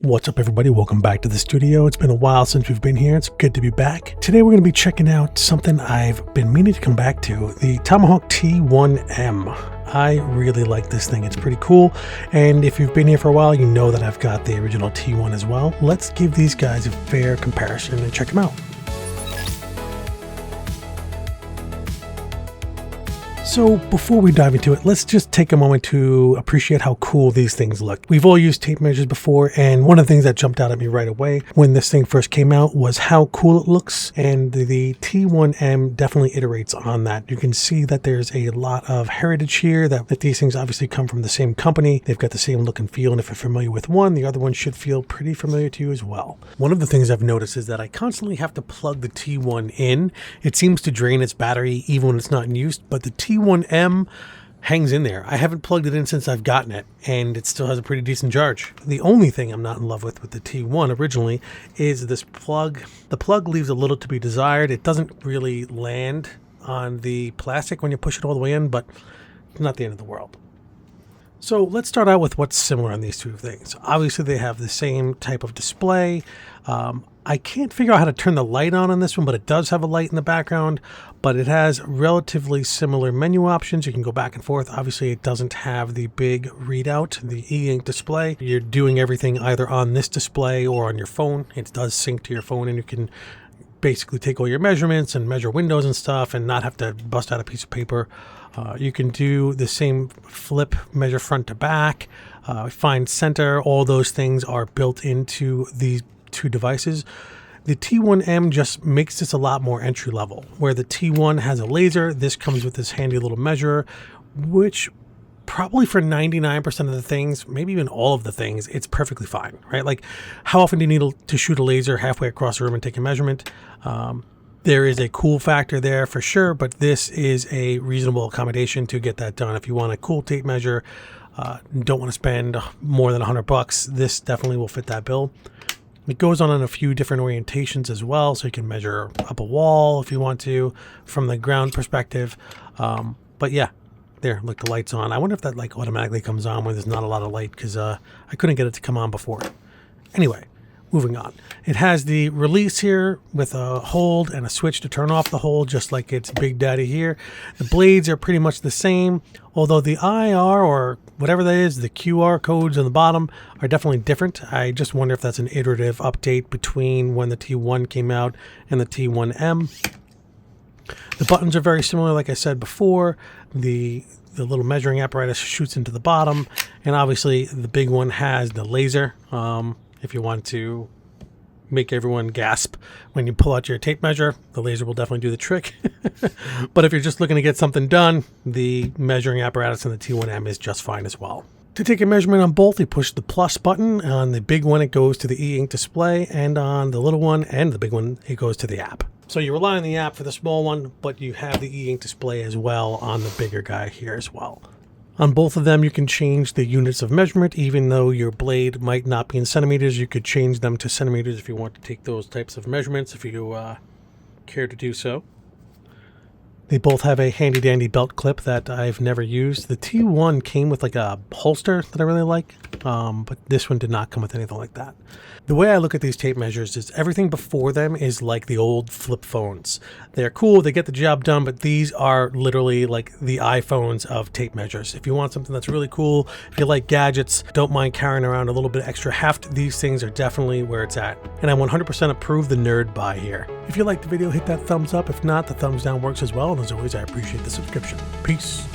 What's up, everybody? Welcome back to the studio. It's been a while since we've been here. It's good to be back. Today we're going to be checking out something I've been meaning to come back to, the Tomahawk T1M. I really like this thing. It's pretty cool. And if you've been here for a while, you know that I've got the original T1 as well. Let's give these guys a fair comparison and check them out. So before we dive into it, let's just take a moment to appreciate how cool these things look. We've all used tape measures before, and one of the things that jumped out at me right away when this thing first came out was how cool it looks, and the T1M definitely iterates on that. You can see that there's a lot of heritage here, that these things obviously come from the same company. They've got the same look and feel, and if you're familiar with one, the other one should feel pretty familiar to you as well. One of the things I've noticed is that I constantly have to plug the T1 in. It seems to drain its battery even when it's not in use, but the T1M hangs in there. I haven't plugged it in since I've gotten it, and it still has a pretty decent charge. The only thing I'm not in love with the T1 originally is this plug. The plug leaves a little to be desired. It doesn't really land on the plastic when you push it all the way in, but it's not the end of the world. So let's start out with what's similar on these two things. Obviously they have the same type of display. I can't figure out how to turn the light on this one, but it does have a light in the background, but it has relatively similar menu options. You can go back and forth. Obviously it doesn't have the big readout, the e-ink display. You're doing everything either on this display or on your phone. It does sync to your phone, and you can basically take all your measurements and measure windows and stuff and not have to bust out a piece of paper. You can do the same flip, measure front to back, find center. All those things are built into these two devices. The T1M just makes this a lot more entry level. Where the T1 has a laser, this comes with this handy little measurer, which probably for 99% of the things, maybe even all of the things, it's perfectly fine, right? Like, how often do you need to shoot a laser halfway across the room and take a measurement? There is a cool factor there for sure, but this is a reasonable accommodation to get that done. If you want a cool tape measure, don't want to spend more than $100, this definitely will fit that bill. It goes on a few different orientations as well, so you can measure up a wall if you want to from the ground perspective. But yeah, there, look, the light's on. I wonder if that like automatically comes on when there's not a lot of light, because I couldn't get it to come on before. Anyway, moving on. It has the release here with a hold and a switch to turn off the hold, just like its Big Daddy here. The blades are pretty much the same, although the IR or whatever that is, the QR codes on the bottom are definitely different. I just wonder if that's an iterative update between when the T1 came out and the T1M. The buttons are very similar, like I said before. The little measuring apparatus shoots into the bottom, and obviously the big one has the laser. If you want to make everyone gasp when you pull out your tape measure, the laser will definitely do the trick. But if you're just looking to get something done, the measuring apparatus in the T1M is just fine as well. To take a measurement on both, you push the plus button. On the big one, it goes to the e-ink display, and on the little one and the big one, it goes to the app. So you rely on the app for the small one, but you have the e-ink display as well on the bigger guy here as well. On both of them, you can change the units of measurement. Even though your blade might not be in centimeters, you could change them to centimeters if you want to take those types of measurements, if you care to do so. They both have a handy dandy belt clip that I've never used. The T1 came with like a holster that I really like, but this one did not come with anything like that. The way I look at these tape measures is everything before them is like the old flip phones. They're cool, they get the job done, but these are literally like the iPhones of tape measures. If you want something that's really cool, if you like gadgets, don't mind carrying around a little bit extra heft, these things are definitely where it's at. And I 100% approve the nerd buy here. If you liked the video, hit that thumbs up. If not, the thumbs down works as well. And as always, I appreciate the subscription. Peace.